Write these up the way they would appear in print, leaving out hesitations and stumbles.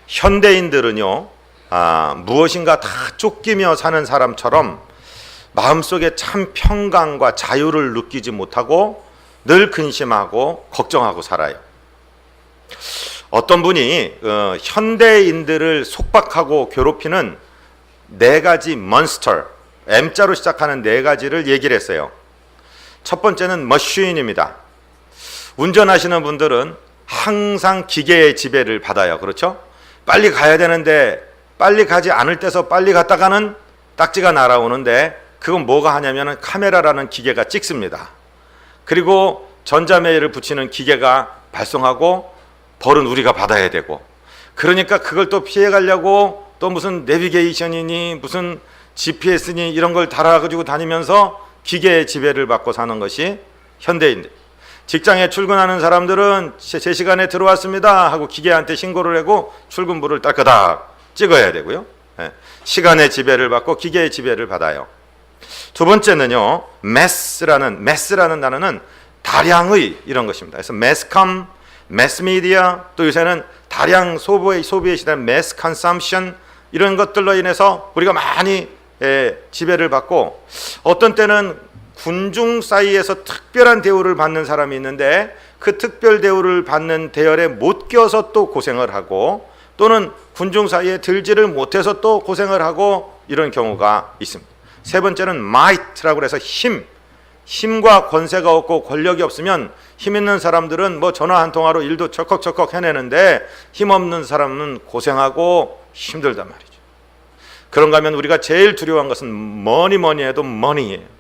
현대인들은요, 무엇인가 다 쫓기며 사는 사람처럼 마음속에 참 평강과 자유를 느끼지 못하고 늘 근심하고 걱정하고 살아요. 어떤 분이 현대인들을 속박하고 괴롭히는 4가지 몬스터, M자로 시작하는 4가지를 얘기를 했어요. 첫 번째는 머신입니다. 운전하시는 분들은 항상 기계의 지배를 받아요. 그렇죠? 빨리 가야 되는데 빨리 가지 않을 때서 빨리 갔다가는 딱지가 날아오는데, 그건 뭐가 하냐면 카메라라는 기계가 찍습니다. 그리고 전자메일을 붙이는 기계가 발송하고 벌은 우리가 받아야 되고, 그러니까 그걸 또 피해 가려고 또 무슨 내비게이션이니 무슨 GPS니 이런 걸 달아가지고 다니면서 기계의 지배를 받고 사는 것이 현대인들. 직장에 출근하는 사람들은 제 시간에 들어왔습니다 하고 기계한테 신고를 하고 출근부를 따끄닥 찍어야 되고요. 시간의 지배를 받고 기계의 지배를 받아요. 두 번째는요, 매스라는 단어는 다량의 이런 것입니다. 그래서 매스컴, 매스미디어, 또 요새는 다량 소비의 시대는 매스 컨섬션, 이런 것들로 인해서 우리가 많이 지배를 받고, 어떤 때는 군중 사이에서 특별한 대우를 받는 사람이 있는데 그 특별 대우를 받는 대열에 못 껴서 또 고생을 하고, 또는 군중 사이에 들지를 못해서 또 고생을 하고, 이런 경우가 있습니다. 세 번째는 might라고 해서 힘과 권세가 없고 권력이 없으면 힘 있는 사람들은 뭐 전화 한 통화로 일도 척컥척컥 해내는데 힘 없는 사람은 고생하고 힘들단 말이죠. 그런가 하면 우리가 제일 두려워한 것은 뭐니 해도 머니예요.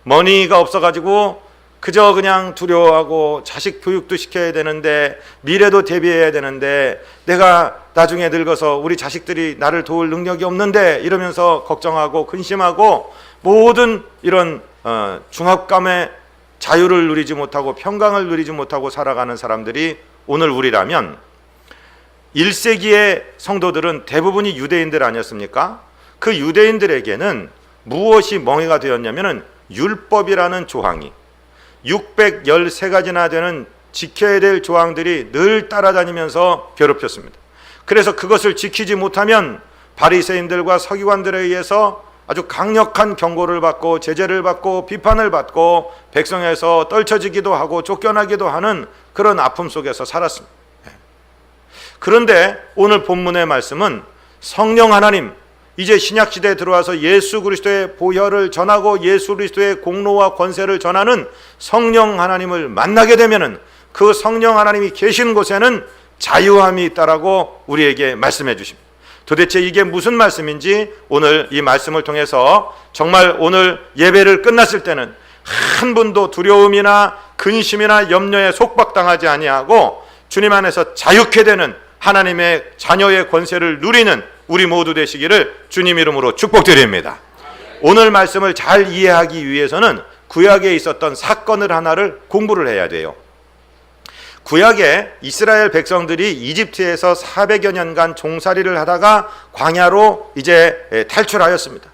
머니가 없어가지고 그저 그냥 두려워하고, 자식 교육도 시켜야 되는데 미래도 대비해야 되는데 내가 나중에 늙어서 우리 자식들이 나를 도울 능력이 없는데 이러면서 걱정하고 근심하고, 모든 이런 중압감의 자유를 누리지 못하고 평강을 누리지 못하고 살아가는 사람들이 오늘 우리라면, 1세기의 성도들은 대부분이 유대인들 아니었습니까? 그 유대인들에게는 무엇이 멍해가 되었냐면은 율법이라는 조항이 613가지나 되는 지켜야 될 조항들이 늘 따라다니면서 괴롭혔습니다. 그래서 그것을 지키지 못하면 바리새인들과 서기관들에 의해서 아주 강력한 경고를 받고 제재를 받고 비판을 받고 백성에서 떨쳐지기도 하고 쫓겨나기도 하는 그런 아픔 속에서 살았습니다. 그런데 오늘 본문의 말씀은 성령 하나님, 이제 신약시대에 들어와서 예수 그리스도의 보혈을 전하고 예수 그리스도의 공로와 권세를 전하는 성령 하나님을 만나게 되면은 그 성령 하나님이 계신 곳에는 자유함이 있다라고 우리에게 말씀해 주십니다. 도대체 이게 무슨 말씀인지 오늘 이 말씀을 통해서 정말 오늘 예배를 끝났을 때는 한 분도 두려움이나 근심이나 염려에 속박당하지 아니하고 주님 안에서 자유케 되는 하나님의 자녀의 권세를 누리는 우리 모두 되시기를 주님 이름으로 축복드립니다. 오늘 말씀을 잘 이해하기 위해서는 구약에 있었던 사건을 하나를 공부를 해야 돼요. 구약에 이스라엘 백성들이 이집트에서 400여 년간 종살이를 하다가 광야로 이제 탈출하였습니다.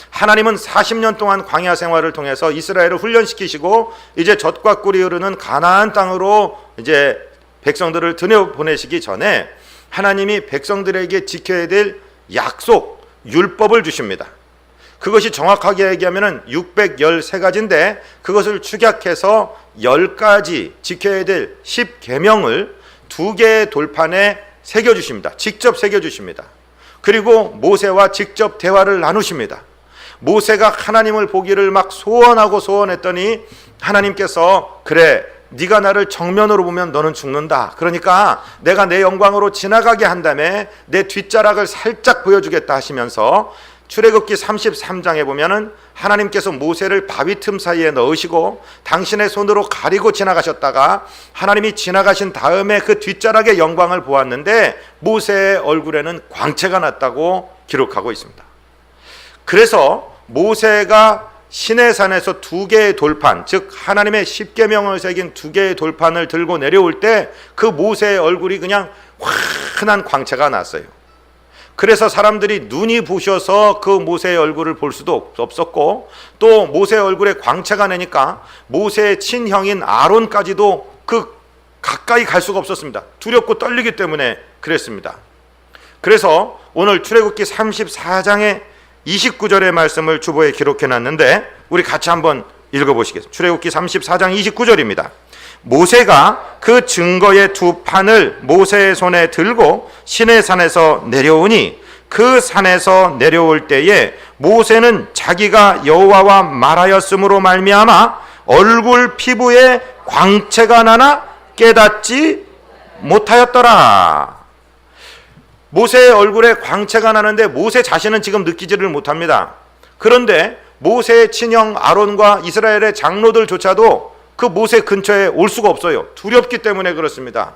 하나님은 40년 동안 광야 생활을 통해서 이스라엘을 훈련시키시고 이제 젖과 꿀이 흐르는 가나안 땅으로 이제 백성들을 들여보내시기 전에 하나님이 백성들에게 지켜야 될 약속, 율법을 주십니다. 그것이 정확하게 얘기하면 613가지인데 그것을 축약해서 10가지 지켜야 될 10계명을 2개의 돌판에 새겨주십니다. 직접 새겨주십니다. 그리고 모세와 직접 대화를 나누십니다. 모세가 하나님을 보기를 막 소원했더니 하나님께서 그래, 네가 나를 정면으로 보면 너는 죽는다. 그러니까 내가 내 영광으로 지나가게 한 다음에 내 뒷자락을 살짝 보여주겠다 하시면서 출애굽기 33장에 보면은 하나님께서 모세를 바위 틈 사이에 넣으시고 당신의 손으로 가리고 지나가셨다가 하나님이 지나가신 다음에 그 뒷자락의 영광을 보았는데 모세의 얼굴에는 광채가 났다고 기록하고 있습니다. 그래서 모세가 시내산에서 2개의 돌판, 즉 하나님의 10계명을 새긴 2개의 돌판을 들고 내려올 때 그 모세의 얼굴이 그냥 환한 광채가 났어요. 그래서 사람들이 눈이 부셔서 그 모세의 얼굴을 볼 수도 없었고, 또 모세의 얼굴에 광채가 나니까 모세의 친형인 아론까지도 그 가까이 갈 수가 없었습니다. 두렵고 떨리기 때문에 그랬습니다. 그래서 오늘 출애굽기 34장의 29절의 말씀을 주보에 기록해 놨는데 우리 같이 한번 읽어보시겠습니다. 출애굽기 34장 29절입니다. 모세가 그 증거의 두 판을 모세의 손에 들고 시내산에서 내려오니 그 산에서 내려올 때에 모세는 자기가 여호와와 말하였으므로 말미암아 얼굴 피부에 광채가 나나 깨닫지 못하였더라. 모세의 얼굴에 광채가 나는데 모세 자신은 지금 느끼지를 못합니다. 그런데 모세의 친형 아론과 이스라엘의 장로들조차도 그 모세 근처에 올 수가 없어요. 두렵기 때문에 그렇습니다.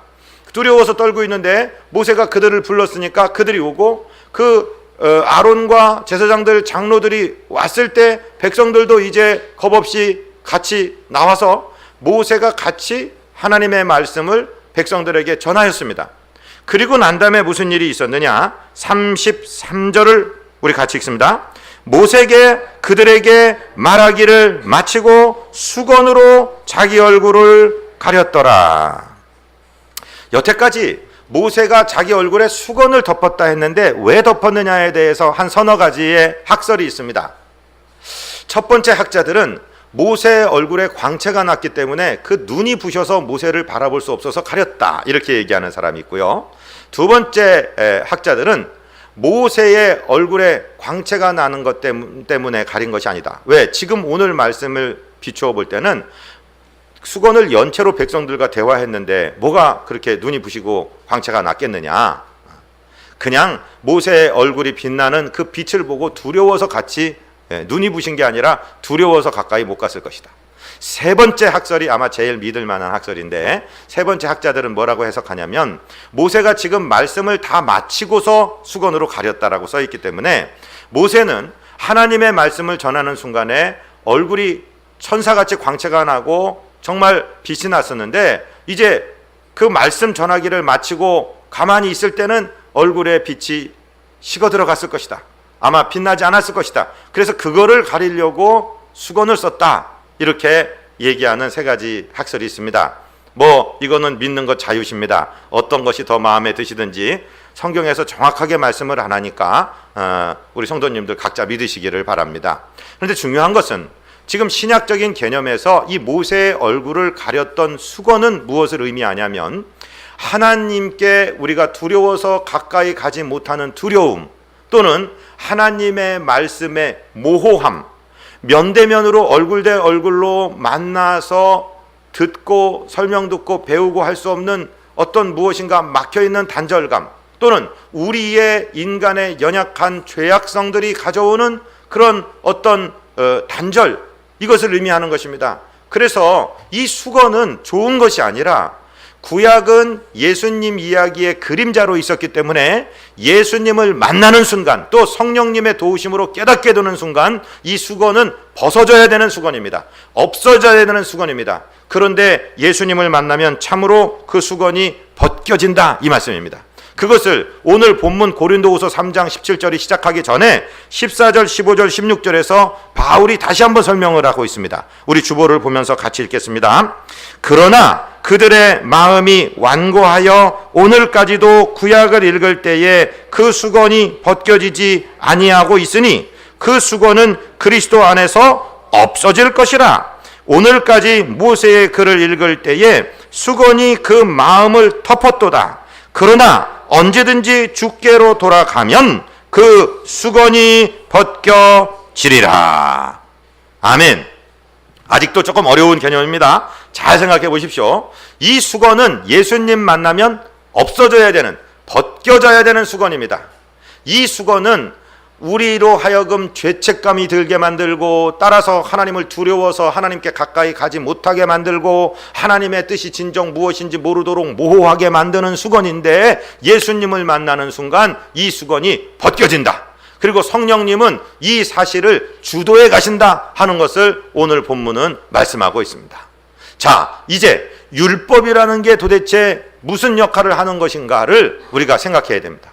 두려워서 떨고 있는데 모세가 그들을 불렀으니까 그들이 오고 아론과 제사장들 장로들이 왔을 때 백성들도 이제 겁없이 같이 나와서 모세가 같이 하나님의 말씀을 백성들에게 전하였습니다. 그리고 난 다음에 무슨 일이 있었느냐? 33절을 우리 같이 읽습니다. 모세에게 그들에게 말하기를 마치고 수건으로 자기 얼굴을 가렸더라. 여태까지 모세가 자기 얼굴에 수건을 덮었다 했는데 왜 덮었느냐에 대해서 한 서너 가지의 학설이 있습니다. 첫 번째 학자들은 모세의 얼굴에 광채가 났기 때문에 그 눈이 부셔서 모세를 바라볼 수 없어서 가렸다, 이렇게 얘기하는 사람이 있고요. 두 번째 학자들은 모세의 얼굴에 광채가 나는 것 때문에 가린 것이 아니다. 왜? 지금 오늘 말씀을 비추어 볼 때는 수건을 연체로 백성들과 대화했는데 뭐가 그렇게 눈이 부시고 광채가 났겠느냐. 그냥 모세의 얼굴이 빛나는 그 빛을 보고 두려워서 같이, 눈이 부신 게 아니라 두려워서 가까이 못 갔을 것이다. 세 번째 학설이 아마 제일 믿을 만한 학설인데, 세 번째 학자들은 뭐라고 해석하냐면 모세가 지금 말씀을 다 마치고서 수건으로 가렸다라고 써 있기 때문에 모세는 하나님의 말씀을 전하는 순간에 얼굴이 천사같이 광채가 나고 정말 빛이 났었는데 이제 그 말씀 전하기를 마치고 가만히 있을 때는 얼굴에 빛이 식어 들어갔을 것이다. 아마 빛나지 않았을 것이다. 그래서 그거를 가리려고 수건을 썼다, 이렇게 얘기하는 세 가지 학설이 있습니다. 이거는 믿는 것 자유십니다. 어떤 것이 더 마음에 드시든지 성경에서 정확하게 말씀을 안 하니까 우리 성도님들 각자 믿으시기를 바랍니다. 그런데 중요한 것은 지금 신약적인 개념에서 이 모세의 얼굴을 가렸던 수건은 무엇을 의미하냐면 하나님께 우리가 두려워서 가까이 가지 못하는 두려움, 또는 하나님의 말씀의 모호함, 면대면으로 얼굴 대 얼굴로 만나서 듣고 설명 듣고 배우고 할 수 없는 어떤 무엇인가 막혀있는 단절감, 또는 우리의 인간의 연약한 죄악성들이 가져오는 그런 어떤 단절, 이것을 의미하는 것입니다. 그래서 이 수건은 좋은 것이 아니라 구약은 예수님 이야기의 그림자로 있었기 때문에 예수님을 만나는 순간, 또 성령님의 도우심으로 깨닫게 되는 순간 이 수건은 벗어져야 되는 수건입니다. 없어져야 되는 수건입니다. 그런데 예수님을 만나면 참으로 그 수건이 벗겨진다, 이 말씀입니다. 그것을 오늘 본문 고린도후서 3장 17절이 시작하기 전에 14절, 15절, 16절에서 바울이 다시 한번 설명을 하고 있습니다. 우리 주보를 보면서 같이 읽겠습니다. 그러나 그들의 마음이 완고하여 오늘까지도 구약을 읽을 때에 그 수건이 벗겨지지 아니하고 있으니 그 수건은 그리스도 안에서 없어질 것이라. 오늘까지 모세의 글을 읽을 때에 수건이 그 마음을 덮었도다. 그러나 언제든지 주께로 돌아가면 그 수건이 벗겨지리라. 아멘. 아직도 조금 어려운 개념입니다. 잘 생각해 보십시오. 이 수건은 예수님 만나면 없어져야 되는, 벗겨져야 되는 수건입니다. 이 수건은 우리로 하여금 죄책감이 들게 만들고, 따라서 하나님을 두려워서 하나님께 가까이 가지 못하게 만들고, 하나님의 뜻이 진정 무엇인지 모르도록 모호하게 만드는 수건인데, 예수님을 만나는 순간 이 수건이 벗겨진다. 그리고 성령님은 이 사실을 주도해 가신다 하는 것을 오늘 본문은 말씀하고 있습니다. 자, 이제 율법이라는 게 도대체 무슨 역할을 하는 것인가를 우리가 생각해야 됩니다.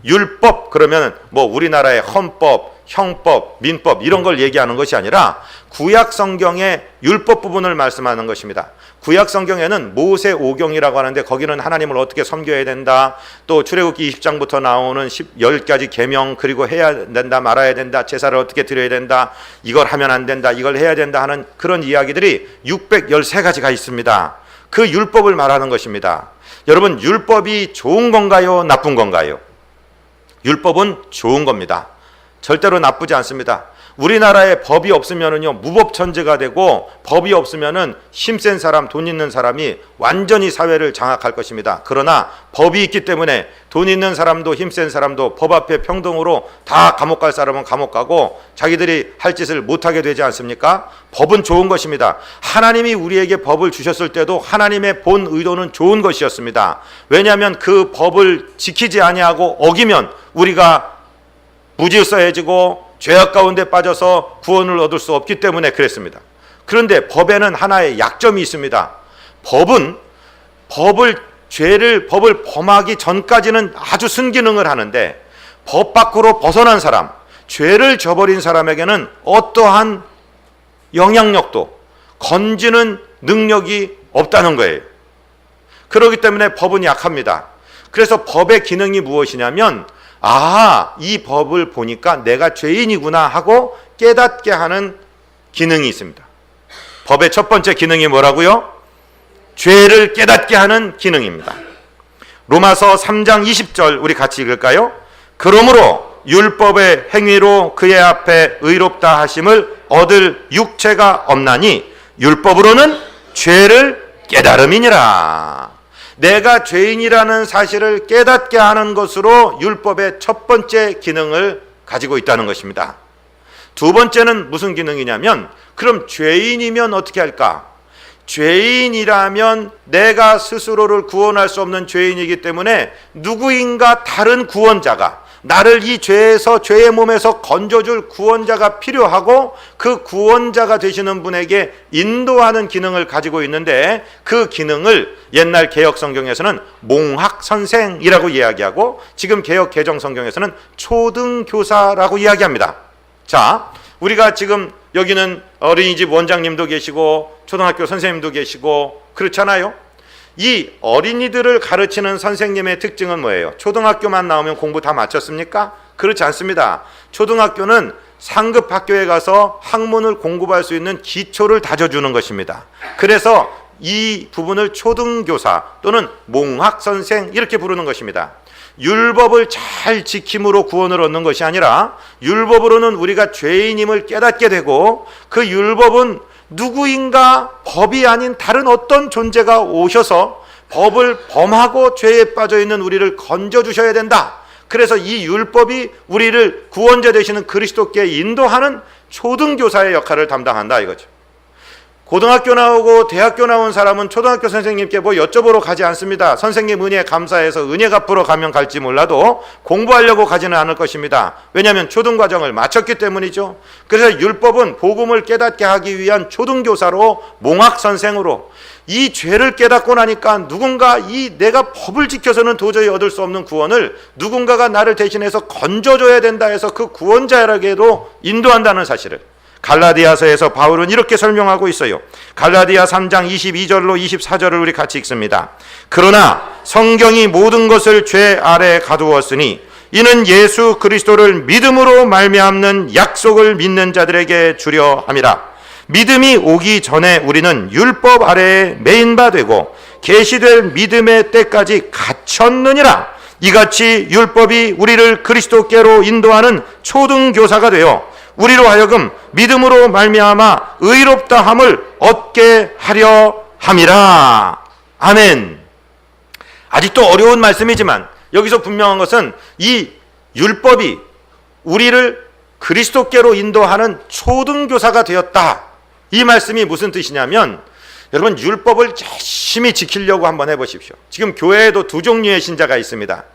율법 그러면 우리나라의 헌법, 형법, 민법 이런 걸 얘기하는 것이 아니라 구약 성경의 율법 부분을 말씀하는 것입니다. 구약 성경에는 모세 오경이라고 하는데 거기는 하나님을 어떻게 섬겨야 된다, 또 출애굽기 20장부터 나오는 10가지 계명, 그리고 해야 된다 말아야 된다, 제사를 어떻게 드려야 된다, 이걸 하면 안 된다, 이걸 해야 된다 하는 그런 이야기들이 613가지가 있습니다. 그 율법을 말하는 것입니다. 여러분, 율법이 좋은 건가요, 나쁜 건가요? 율법은 좋은 겁니다. 절대로 나쁘지 않습니다. 우리나라에 법이 없으면은요, 무법천지가 되고, 법이 없으면은 힘센 사람, 돈 있는 사람이 완전히 사회를 장악할 것입니다. 그러나 법이 있기 때문에 돈 있는 사람도 힘센 사람도 법 앞에 평등으로 다 감옥 갈 사람은 감옥 가고 자기들이 할 짓을 못하게 되지 않습니까? 법은 좋은 것입니다. 하나님이 우리에게 법을 주셨을 때도 하나님의 본 의도는 좋은 것이었습니다. 왜냐하면 그 법을 지키지 아니하고 어기면 우리가 무질서해지고 죄악 가운데 빠져서 구원을 얻을 수 없기 때문에 그랬습니다. 그런데 법에는 하나의 약점이 있습니다. 법을 범하기 전까지는 아주 순기능을 하는데, 법 밖으로 벗어난 사람, 죄를 저버린 사람에게는 어떠한 영향력도, 건지는 능력이 없다는 거예요. 그렇기 때문에 법은 약합니다. 그래서 법의 기능이 무엇이냐면, 이 법을 보니까 내가 죄인이구나 하고 깨닫게 하는 기능이 있습니다. 법의 첫 번째 기능이 뭐라고요? 죄를 깨닫게 하는 기능입니다. 로마서 3장 20절 우리 같이 읽을까요? 그러므로 율법의 행위로 그의 앞에 의롭다 하심을 얻을 육체가 없나니 율법으로는 죄를 깨달음이니라. 내가 죄인이라는 사실을 깨닫게 하는 것으로 율법의 첫 번째 기능을 가지고 있다는 것입니다. 두 번째는 무슨 기능이냐면, 그럼 죄인이면 어떻게 할까? 죄인이라면 내가 스스로를 구원할 수 없는 죄인이기 때문에 누구인가 다른 구원자가, 나를 이 죄에서, 죄의 몸에서 건져줄 구원자가 필요하고, 그 구원자가 되시는 분에게 인도하는 기능을 가지고 있는데, 그 기능을 옛날 개역 성경에서는 몽학선생이라고 이야기하고, 지금 개역 개정 성경에서는 초등교사라고 이야기합니다. 자, 우리가 지금 여기는 어린이집 원장님도 계시고 초등학교 선생님도 계시고 그렇잖아요. 이 어린이들을 가르치는 선생님의 특징은 뭐예요? 초등학교만 나오면 공부 다 마쳤습니까? 그렇지 않습니다. 초등학교는 상급 학교에 가서 학문을 공부할 수 있는 기초를 다져주는 것입니다. 그래서 이 부분을 초등교사 또는 몽학선생 이렇게 부르는 것입니다. 율법을 잘 지킴으로 구원을 얻는 것이 아니라, 율법으로는 우리가 죄인임을 깨닫게 되고, 그 율법은 누구인가 법이 아닌 다른 어떤 존재가 오셔서 법을 범하고 죄에 빠져있는 우리를 건져주셔야 된다. 그래서 이 율법이 우리를 구원자 되시는 그리스도께 인도하는 초등교사의 역할을 담당한다 이거죠. 고등학교 나오고 대학교 나온 사람은 초등학교 선생님께 뭐 여쭤보러 가지 않습니다. 선생님 은혜 감사해서 은혜 갚으러 가면 갈지 몰라도 공부하려고 가지는 않을 것입니다. 왜냐하면 초등과정을 마쳤기 때문이죠. 그래서 율법은 복음을 깨닫게 하기 위한 초등교사로, 몽학선생으로, 이 죄를 깨닫고 나니까 누군가 내가 법을 지켜서는 도저히 얻을 수 없는 구원을 누군가가 나를 대신해서 건져줘야 된다 해서 그 구원자에게도 인도한다는 사실을 갈라디아서에서 바울은 이렇게 설명하고 있어요. 갈라디아 3장 22절로 24절을 우리 같이 읽습니다. 그러나 성경이 모든 것을 죄 아래 가두었으니 이는 예수 그리스도를 믿음으로 말미암는 약속을 믿는 자들에게 주려 함이라. 믿음이 오기 전에 우리는 율법 아래에 매인 바 되고 계시될 믿음의 때까지 갇혔느니라. 이같이 율법이 우리를 그리스도께로 인도하는 초등교사가 되어 우리로 하여금 믿음으로 말미암아 의롭다함을 얻게 하려 함이라. 아멘. 아직도 어려운 말씀이지만 여기서 분명한 것은 이 율법이 우리를 그리스도께로 인도하는 초등교사가 되었다. 이 말씀이 무슨 뜻이냐면, 여러분 율법을 열심히 지키려고 한번 해보십시오. 지금 교회에도 두 종류의 신자가 있습니다.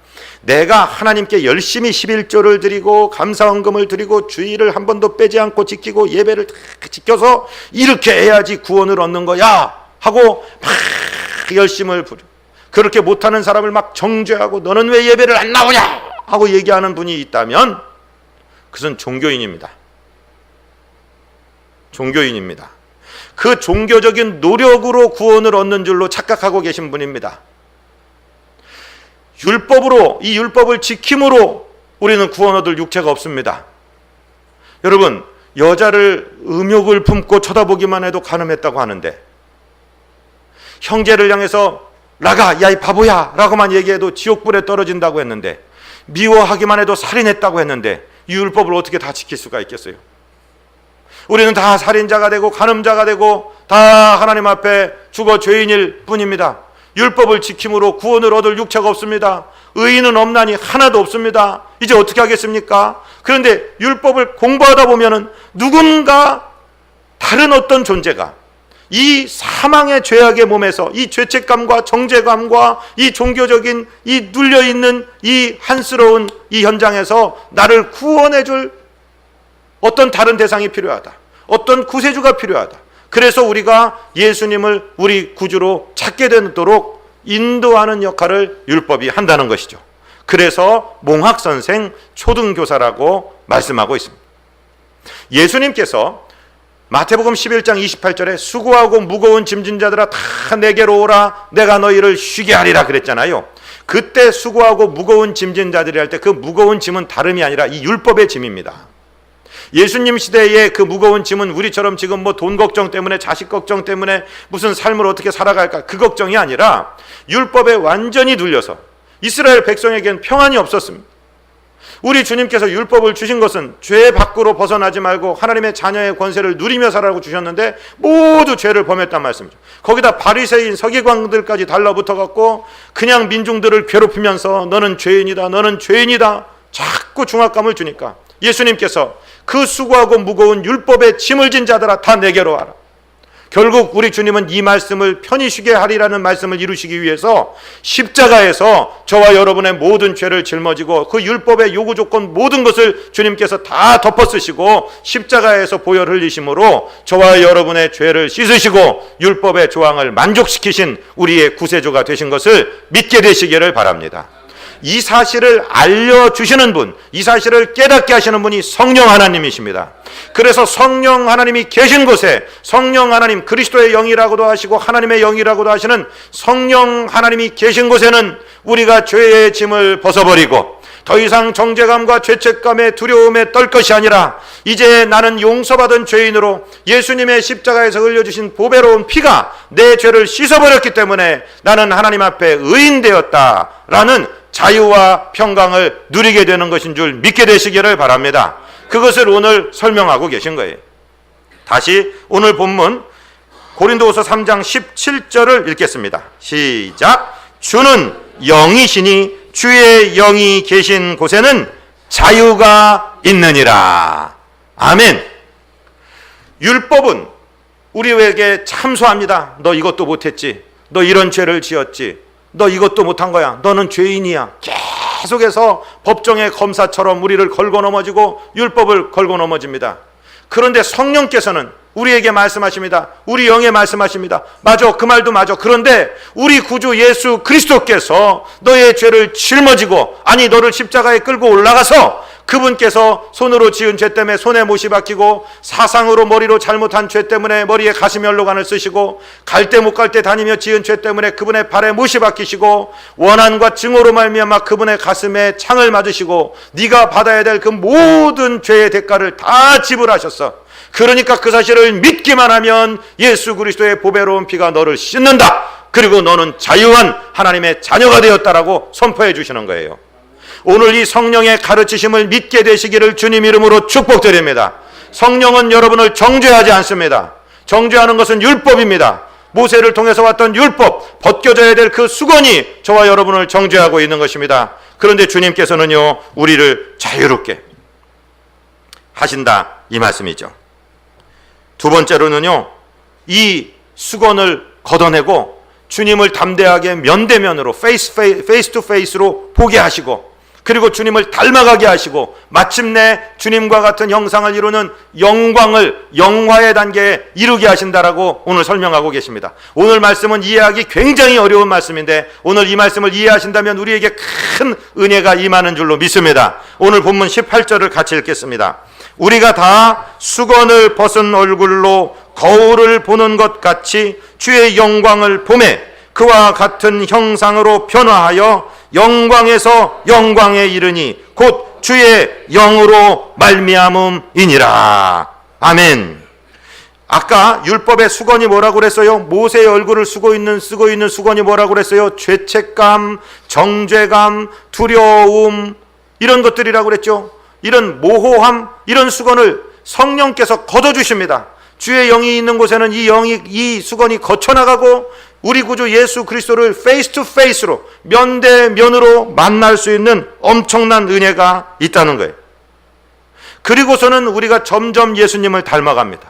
내가 하나님께 열심히 11조를 드리고 감사헌금을 드리고 주일을 한 번도 빼지 않고 지키고 예배를 다 지켜서 이렇게 해야지 구원을 얻는 거야 하고 막 열심을 부려. 그렇게 못하는 사람을 막 정죄하고 너는 왜 예배를 안 나오냐 하고 얘기하는 분이 있다면 그것은 종교인입니다. 종교인입니다. 그 종교적인 노력으로 구원을 얻는 줄로 착각하고 계신 분입니다. 율법으로, 이 율법을 지킴으로 우리는 구원 얻을 육체가 없습니다. 여러분, 여자를 음욕을 품고 쳐다보기만 해도 간음했다고 하는데, 형제를 향해서 나가, 야 이 바보야 라고만 얘기해도 지옥불에 떨어진다고 했는데, 미워하기만 해도 살인했다고 했는데 이 율법을 어떻게 다 지킬 수가 있겠어요? 우리는 다 살인자가 되고 간음자가 되고 다 하나님 앞에 죽어 죄인일 뿐입니다. 율법을 지킴으로 구원을 얻을 육체가 없습니다. 의인은 없나니 하나도 없습니다. 이제 어떻게 하겠습니까? 그런데 율법을 공부하다 보면은 누군가 다른 어떤 존재가 이 사망의 죄악의 몸에서 이 죄책감과 정죄감과 이 종교적인 이 눌려있는 이 한스러운 이 현장에서 나를 구원해 줄 어떤 다른 대상이 필요하다. 어떤 구세주가 필요하다. 그래서 우리가 예수님을 우리 구주로 찾게 되도록 인도하는 역할을 율법이 한다는 것이죠. 그래서 몽학선생 초등교사라고 말씀하고 있습니다. 예수님께서 마태복음 11장 28절에 수고하고 무거운 짐진 자들아 다 내게로 오라 내가 너희를 쉬게 하리라 그랬잖아요. 그때 수고하고 무거운 짐진 자들이 할 때 그 무거운 짐은 다름이 아니라 이 율법의 짐입니다. 예수님 시대의 그 무거운 짐은 우리처럼 지금 뭐 돈 걱정 때문에 자식 걱정 때문에 무슨 삶을 어떻게 살아갈까 그 걱정이 아니라 율법에 완전히 눌려서 이스라엘 백성에겐 평안이 없었습니다. 우리 주님께서 율법을 주신 것은 죄 밖으로 벗어나지 말고 하나님의 자녀의 권세를 누리며 살라고 주셨는데 모두 죄를 범했단 말씀이죠. 거기다 바리새인 서기관들까지 달라붙어 갖고 그냥 민중들을 괴롭히면서 너는 죄인이다 너는 죄인이다 자꾸 중압감을 주니까 예수님께서 그 수고하고 무거운 율법의 짐을 진 자들아 다 내게로 와라. 결국 우리 주님은 이 말씀을 편히 쉬게 하리라는 말씀을 이루시기 위해서 십자가에서 저와 여러분의 모든 죄를 짊어지고 그 율법의 요구 조건 모든 것을 주님께서 다 덮어쓰시고 십자가에서 보혈 흘리심으로 저와 여러분의 죄를 씻으시고 율법의 조항을 만족시키신 우리의 구세주가 되신 것을 믿게 되시기를 바랍니다. 이 사실을 알려주시는 분, 이 사실을 깨닫게 하시는 분이 성령 하나님이십니다. 그래서 성령 하나님이 계신 곳에 성령 하나님, 그리스도의 영이라고도 하시고 하나님의 영이라고도 하시는 성령 하나님이 계신 곳에는 우리가 죄의 짐을 벗어버리고 더 이상 정죄감과 죄책감의 두려움에 떨 것이 아니라 이제 나는 용서받은 죄인으로 예수님의 십자가에서 흘려주신 보배로운 피가 내 죄를 씻어버렸기 때문에 나는 하나님 앞에 의인되었다라는 자유와 평강을 누리게 되는 것인 줄 믿게 되시기를 바랍니다. 그것을 오늘 설명하고 계신 거예요. 다시 오늘 본문 고린도후서 3장 17절을 읽겠습니다. 시작. 주는 영이시니 주의 영이 계신 곳에는 자유가 있느니라. 아멘. 율법은 우리에게 참소합니다. 너 이것도 못했지. 너 이런 죄를 지었지. 너 이것도 못한 거야. 너는 죄인이야. 계속해서 법정의 검사처럼 우리를 걸고 넘어지고 율법을 걸고 넘어집니다. 그런데 성령께서는 우리에게 말씀하십니다. 우리 영에 말씀하십니다. 맞아, 그 말도 맞아. 그런데 우리 구주 예수 그리스도께서 너의 죄를 짊어지고 아니 너를 십자가에 끌고 올라가서 그분께서 손으로 지은 죄 때문에 손에 못이 박히고 사상으로 머리로 잘못한 죄 때문에 머리에 가시면로관을 쓰시고 갈 때 못 갈 때 다니며 지은 죄 때문에 그분의 발에 못이 박히시고 원한과 증오로 말미암아 그분의 가슴에 창을 맞으시고 네가 받아야 될 그 모든 죄의 대가를 다 지불하셨어. 그러니까 그 사실을 믿기만 하면 예수 그리스도의 보배로운 피가 너를 씻는다. 그리고 너는 자유한 하나님의 자녀가 되었다라고 선포해 주시는 거예요. 오늘 이 성령의 가르치심을 믿게 되시기를 주님 이름으로 축복드립니다. 성령은 여러분을 정죄하지 않습니다. 정죄하는 것은 율법입니다. 모세를 통해서 왔던 율법, 벗겨져야 될 그 수건이 저와 여러분을 정죄하고 있는 것입니다. 그런데 주님께서는요, 우리를 자유롭게 하신다 이 말씀이죠. 두 번째로는요, 이 수건을 걷어내고 주님을 담대하게 면대면으로 페이스 투 페이스로 보게 하시고 그리고 주님을 닮아가게 하시고 마침내 주님과 같은 형상을 이루는 영광을 영화의 단계에 이루게 하신다라고 오늘 설명하고 계십니다. 오늘 말씀은 이해하기 굉장히 어려운 말씀인데 오늘 이 말씀을 이해하신다면 우리에게 큰 은혜가 임하는 줄로 믿습니다. 오늘 본문 18절을 같이 읽겠습니다. 우리가 다 수건을 벗은 얼굴로 거울을 보는 것 같이 주의 영광을 보매 그와 같은 형상으로 변화하여 영광에서 영광에 이르니 곧 주의 영으로 말미암음이니라. 아멘. 아까 율법의 수건이 뭐라고 그랬어요? 모세의 얼굴을 쓰고 있는 수건이 뭐라고 그랬어요? 죄책감, 정죄감, 두려움, 이런 것들이라고 그랬죠. 이런 모호함, 이런 수건을 성령께서 걷어주십니다. 주의 영이 있는 곳에는 이 수건이 거쳐나가고 우리 구주 예수 그리스도를 페이스 투 페이스로, 면대면으로 만날 수 있는 엄청난 은혜가 있다는 거예요. 그리고서는 우리가 점점 예수님을 닮아갑니다.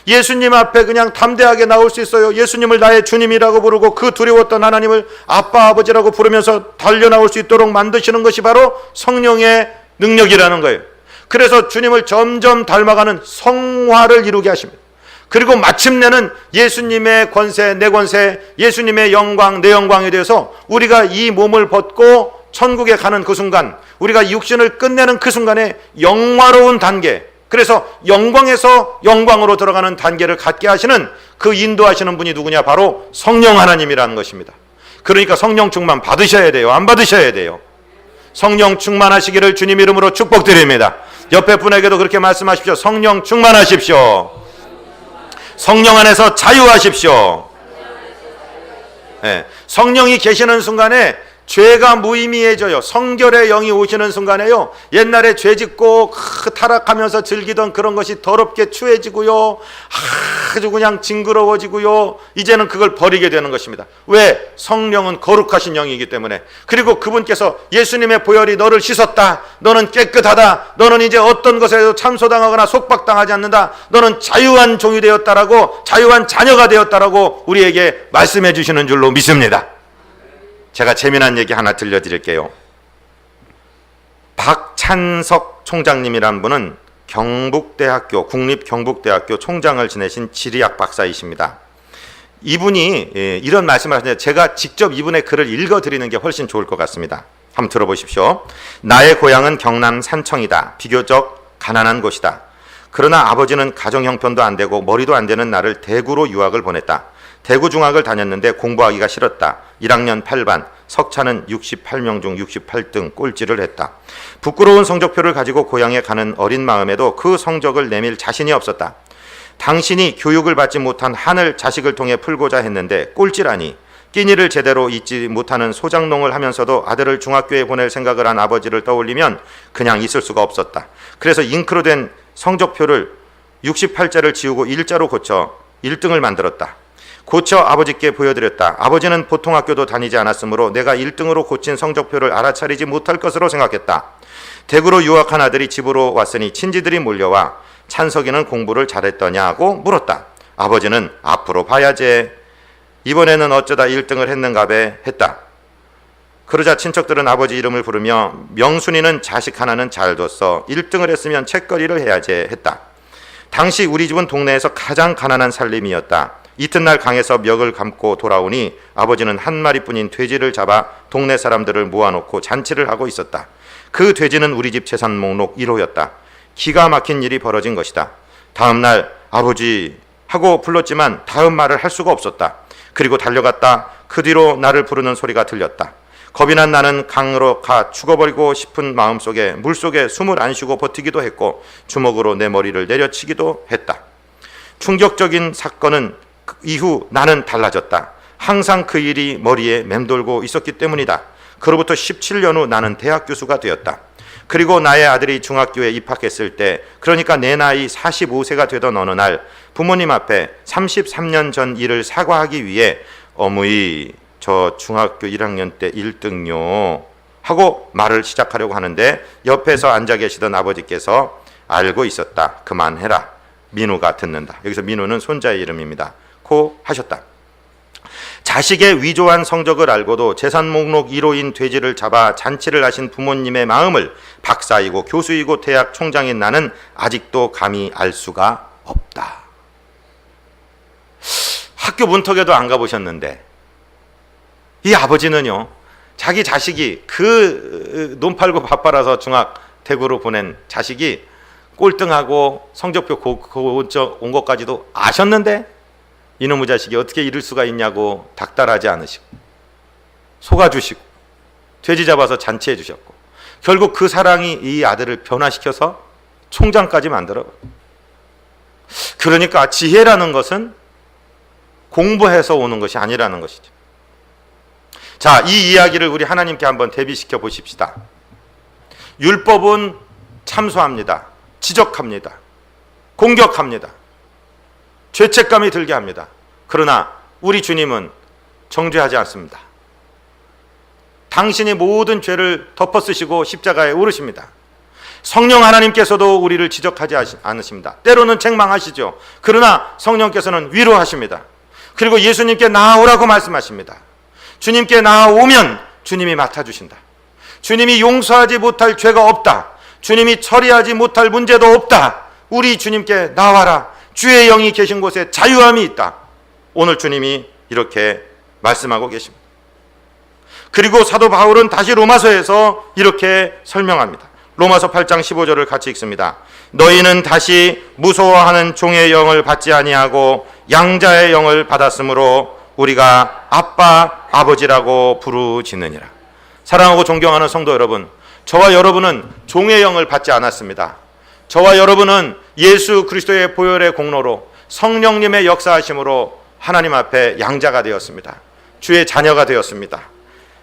예수님 앞에 그냥 담대하게 나올 수 있어요. 예수님을 나의 주님이라고 부르고 그 두려웠던 하나님을 아빠 아버지라고 부르면서 달려나올 수 있도록 만드시는 것이 바로 성령의 능력이라는 거예요. 그래서 주님을 점점 닮아가는 성화를 이루게 하십니다. 그리고 마침내는 예수님의 권세, 내 권세, 예수님의 영광, 내 영광에 대해서 우리가 이 몸을 벗고 천국에 가는 그 순간, 우리가 육신을 끝내는 그 순간에 영화로운 단계, 그래서 영광에서 영광으로 들어가는 단계를 갖게 하시는 그 인도하시는 분이 누구냐? 바로 성령 하나님이라는 것입니다. 그러니까 성령 충만 받으셔야 돼요? 안 받으셔야 돼요? 성령 충만하시기를 주님 이름으로 축복드립니다. 옆에 분에게도 그렇게 말씀하십시오. 성령 충만하십시오. 성령 안에서 자유하십시오. 네. 성령이 계시는 순간에 죄가 무의미해져요. 성결의 영이 오시는 순간에요, 옛날에 죄 짓고 타락하면서 즐기던 그런 것이 더럽게 추해지고요, 아주 그냥 징그러워지고요, 이제는 그걸 버리게 되는 것입니다. 왜? 성령은 거룩하신 영이기 때문에. 그리고 그분께서 예수님의 보혈이 너를 씻었다, 너는 깨끗하다, 너는 이제 어떤 것에도 참소당하거나 속박당하지 않는다, 너는 자유한 종이 되었다라고, 자유한 자녀가 되었다라고 우리에게 말씀해 주시는 줄로 믿습니다. 제가 재미난 얘기 하나 들려드릴게요. 박찬석 총장님이란 분은 경북대학교, 국립경북대학교 총장을 지내신 지리학 박사이십니다. 이분이 이런 말씀을 하시는데 제가 직접 이분의 글을 읽어드리는 게 훨씬 좋을 것 같습니다. 한번 들어보십시오. 나의 고향은 경남 산청이다. 비교적 가난한 곳이다. 그러나 아버지는 가정 형편도 안 되고 머리도 안 되는 나를 대구로 유학을 보냈다. 대구 중학을 다녔는데 공부하기가 싫었다. 1학년 8반, 석차는 68명 중 68등 꼴찌를 했다. 부끄러운 성적표를 가지고 고향에 가는 어린 마음에도 그 성적을 내밀 자신이 없었다. 당신이 교육을 받지 못한 한을 자식을 통해 풀고자 했는데 꼴찌라니. 끼니를 제대로 잊지 못하는 소장농을 하면서도 아들을 중학교에 보낼 생각을 한 아버지를 떠올리면 그냥 있을 수가 없었다. 그래서 잉크로 된 성적표를 68자를 지우고 일자로 고쳐 1등을 만들었다. 고쳐 아버지께 보여드렸다. 아버지는 보통 학교도 다니지 않았으므로 내가 1등으로 고친 성적표를 알아차리지 못할 것으로 생각했다. 대구로 유학한 아들이 집으로 왔으니 친지들이 몰려와 찬석이는 공부를 잘했더냐고 물었다. 아버지는 앞으로 봐야지. 이번에는 어쩌다 1등을 했는가배 했다. 그러자 친척들은 아버지 이름을 부르며 명순이는 자식 하나는 잘 뒀어. 1등을 했으면 책거리를 해야지 했다. 당시 우리 집은 동네에서 가장 가난한 살림이었다. 이튿날 강에서 멱을 감고 돌아오니 아버지는 한 마리뿐인 돼지를 잡아 동네 사람들을 모아놓고 잔치를 하고 있었다. 그 돼지는 우리 집 재산 목록 1호였다. 기가 막힌 일이 벌어진 것이다. 다음 날 아버지 하고 불렀지만 다음 말을 할 수가 없었다. 그리고 달려갔다. 그 뒤로 나를 부르는 소리가 들렸다. 겁이 난 나는 강으로 가 죽어버리고 싶은 마음속에 물속에 숨을 안 쉬고 버티기도 했고 주먹으로 내 머리를 내려치기도 했다. 충격적인 사건은 이후 나는 달라졌다. 항상 그 일이 머리에 맴돌고 있었기 때문이다. 그로부터 17년 후 나는 대학 교수가 되었다. 그리고 나의 아들이 중학교에 입학했을 때, 그러니까 내 나이 45세가 되던 어느 날 부모님 앞에 33년 전 일을 사과하기 위해 어머니 저 중학교 1학년 때 1등요 하고 말을 시작하려고 하는데 옆에서 앉아 계시던 아버지께서 알고 있었다. 그만해라. 민우가 듣는다. 여기서 민우는 손자의 이름입니다. 고 하셨다. 자식의 위조한 성적을 알고도 재산 목록 1호인 돼지를 잡아 잔치를 하신 부모님의 마음을 박사이고 교수이고 대학 총장인 나는 아직도 감히 알 수가 없다. 학교 문턱에도 안 가보셨는데 이 아버지는요, 자기 자식이 그 논 팔고 밥 팔아서 중학 대구로 보낸 자식이 꼴등하고 성적표 온 것까지도 아셨는데 이놈의 자식이 어떻게 이럴 수가 있냐고 닥달하지 않으시고 속아주시고 돼지 잡아서 잔치해 주셨고 결국 그 사랑이 이 아들을 변화시켜서 총장까지 만들어. 그러니까 지혜라는 것은 공부해서 오는 것이 아니라는 것이죠. 자, 이 이야기를 우리 하나님께 한번 대비시켜 보십시다. 율법은 참소합니다. 지적합니다. 공격합니다. 죄책감이 들게 합니다. 그러나 우리 주님은 정죄하지 않습니다. 당신이 모든 죄를 덮어쓰시고 십자가에 오르십니다. 성령 하나님께서도 우리를 지적하지 않으십니다. 때로는 책망하시죠. 그러나 성령께서는 위로하십니다. 그리고 예수님께 나아오라고 말씀하십니다. 주님께 나아오면 주님이 맡아주신다. 주님이 용서하지 못할 죄가 없다. 주님이 처리하지 못할 문제도 없다. 우리 주님께 나와라. 주의 영이 계신 곳에 자유함이 있다. 오늘 주님이 이렇게 말씀하고 계십니다. 그리고 사도 바울은 다시 로마서에서 이렇게 설명합니다. 로마서 8장 15절을 같이 읽습니다. 너희는 다시 무서워하는 종의 영을 받지 아니하고 양자의 영을 받았으므로 우리가 아빠 아버지라고 부르짖느니라. 사랑하고 존경하는 성도 여러분, 저와 여러분은 종의 영을 받지 않았습니다. 저와 여러분은 예수 그리스도의 보혈의 공로로 성령님의 역사하심으로 하나님 앞에 양자가 되었습니다. 주의 자녀가 되었습니다.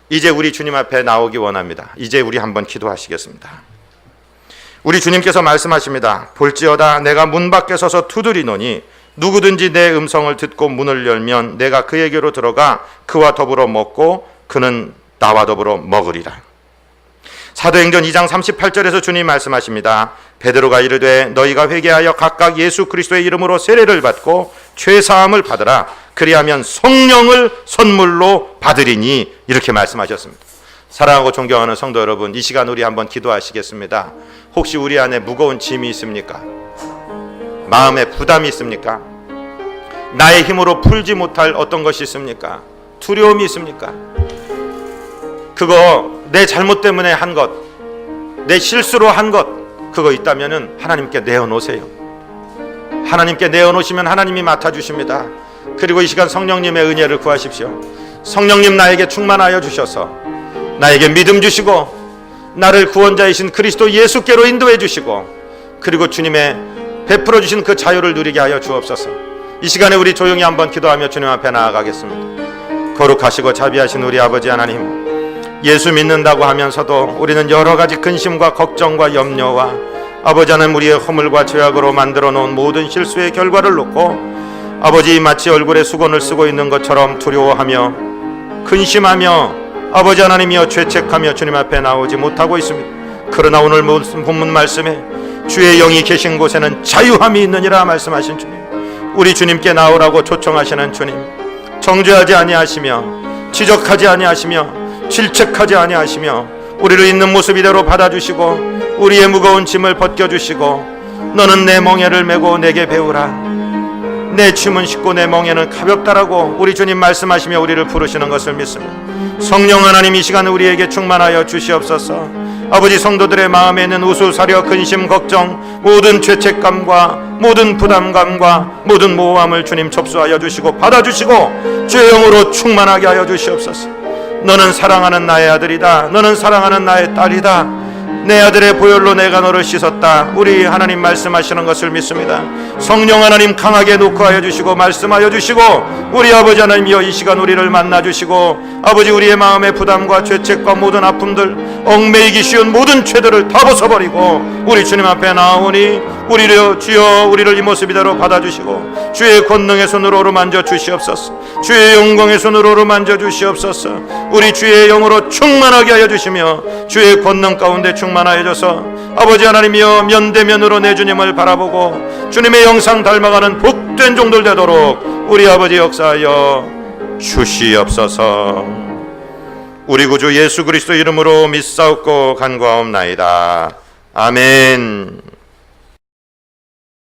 이제 우리 주님 앞에 나오기 원합니다. 이제 우리 한번 기도하시겠습니다. 우리 주님께서 말씀하십니다. 볼지어다 내가 문 밖에 서서 두드리노니 누구든지 내 음성을 듣고 문을 열면 내가 그에게로 들어가 그와 더불어 먹고 그는 나와 더불어 먹으리라. 사도행전 2장 38절에서 주님 말씀하십니다. 베드로가 이르되 너희가 회개하여 각각 예수 그리스도의 이름으로 세례를 받고 죄사함을 받으라. 그리하면 성령을 선물로 받으리니 이렇게 말씀하셨습니다. 사랑하고 존경하는 성도 여러분, 이 시간 우리 한번 기도하시겠습니다. 혹시 우리 안에 무거운 짐이 있습니까? 마음에 부담이 있습니까? 나의 힘으로 풀지 못할 어떤 것이 있습니까? 두려움이 있습니까? 그거 내 잘못 때문에 한 것, 내 실수로 한 것, 그거 있다면 하나님께 내어놓으세요. 하나님께 내어놓으시면 하나님이 맡아주십니다. 그리고 이 시간 성령님의 은혜를 구하십시오. 성령님 나에게 충만하여 주셔서 나에게 믿음 주시고 나를 구원자이신 그리스도 예수께로 인도해 주시고 그리고 주님의 베풀어 주신 그 자유를 누리게 하여 주옵소서. 이 시간에 우리 조용히 한번 기도하며 주님 앞에 나아가겠습니다. 거룩하시고 자비하신 우리 아버지 하나님, 예수 믿는다고 하면서도 우리는 여러 가지 근심과 걱정과 염려와 아버지 하나님 우리의 허물과 죄악으로 만들어 놓은 모든 실수의 결과를 놓고 아버지 마치 얼굴에 수건을 쓰고 있는 것처럼 두려워하며 근심하며 아버지 하나님이여 죄책하며 주님 앞에 나오지 못하고 있습니다. 그러나 오늘 본문 말씀에 주의 영이 계신 곳에는 자유함이 있느니라 말씀하신 주님, 우리 주님께 나오라고 초청하시는 주님, 정죄하지 아니하시며 지적하지 아니하시며 질책하지 아니하시며 우리를 있는 모습 이대로 받아주시고 우리의 무거운 짐을 벗겨주시고 너는 내 멍에를 메고 내게 배우라. 내 짐은 쉽고 내 멍에는 가볍다라고 우리 주님 말씀하시며 우리를 부르시는 것을 믿습니다. 성령 하나님 이 시간 우리에게 충만하여 주시옵소서. 아버지 성도들의 마음에 있는 우수사려 근심 걱정 모든 죄책감과 모든 부담감과 모든 모호함을 주님 접수하여 주시고 받아주시고 주의 영으로 충만하게 하여 주시옵소서. 너는 사랑하는 나의 아들이다. 너는 사랑하는 나의 딸이다. 내 아들의 보혈로 내가 너를 씻었다. 우리 하나님 말씀하시는 것을 믿습니다. 성령 하나님 강하게 녹화하여 주시고 말씀하여 주시고 우리 아버지 하나님이여 이 시간 우리를 만나 주시고 아버지 우리의 마음의 부담과 죄책과 모든 아픔들 얽매이기 쉬운 모든 죄들을 다 벗어버리고 우리 주님 앞에 나오니 우리를 주여 우리를 이 모습 이대로 받아주시고 주의 권능의 손으로 어루만져 주시옵소서. 주의 영광의 손으로 어루만져 주시옵소서. 우리 주의 영으로 충만하게 하여 주시며 주의 권능 가운데 충만하여 줘서 아버지 하나님이여 면대면으로 내 주님을 바라보고 주님의 영상 닮아가는 복된 종들 되도록 우리 아버지 역사하여 주시옵소서. 우리 구주 예수 그리스도 이름으로 믿사옵고 간구하옵나이다. 아멘.